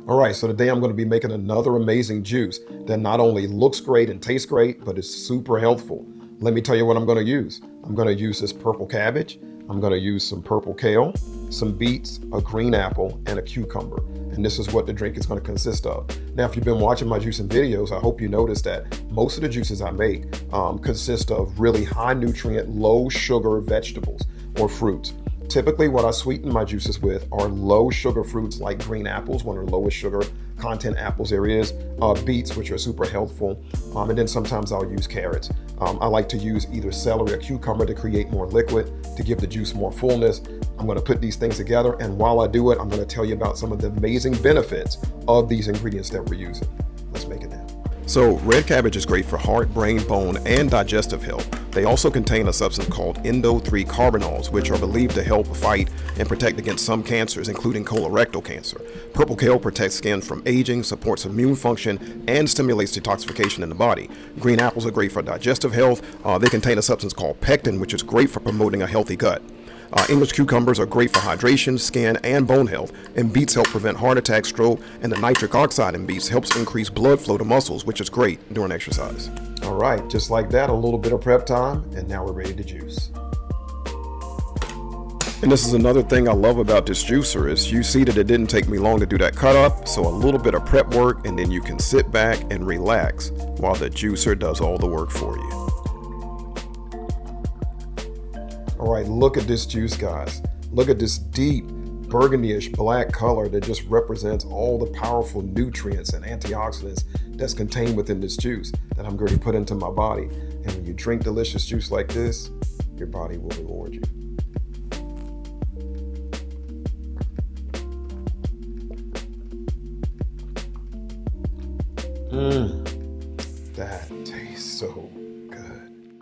All right, so today I'm going to be making another amazing juice that not only looks great and tastes great, but is super healthful. Let me tell you what I'm going to use. I'm going to use this purple cabbage. I'm going to use some purple kale, some beets, a green apple, and a cucumber. And this is what the drink is going to consist of. Now, if you've been watching my juicing videos, I hope you noticed that most of the juices I make consist of really high nutrient, low sugar vegetables or fruits. Typically, what I sweeten my juices with are low sugar fruits like green apples, one of the lowest sugar content apples there is, beets, which are super healthful, and then sometimes I'll use carrots. I like to use either celery or cucumber to create more liquid, to give the juice more fullness. I'm going to put these things together, and while I do it, I'm going to tell you about some of the amazing benefits of these ingredients that we're using. Let's make it now. So red cabbage is great for heart, brain, bone, and digestive health. They also contain a substance called endo-3 carbanols, which are believed to help fight and protect against some cancers, including colorectal cancer. Purple kale protects skin from aging, supports immune function, and stimulates detoxification in the body. Green apples are great for digestive health. They contain a substance called pectin, which is great for promoting a healthy gut. English cucumbers are great for hydration, skin, and bone health, and beets help prevent heart attack, stroke, and the nitric oxide in beets helps increase blood flow to muscles, which is great during exercise. All right, just like that, a little bit of prep time, and now we're ready to juice. And this is another thing I love about this juicer is you see that it didn't take me long to do that cut up, so a little bit of prep work, and then you can sit back and relax while the juicer does all the work for you. All right, look at this juice, guys. Look at this deep burgundy-ish black color that just represents all the powerful nutrients and antioxidants that's contained within this juice that I'm going to put into my body. And when you drink delicious juice like this, your body will reward you. That tastes so good.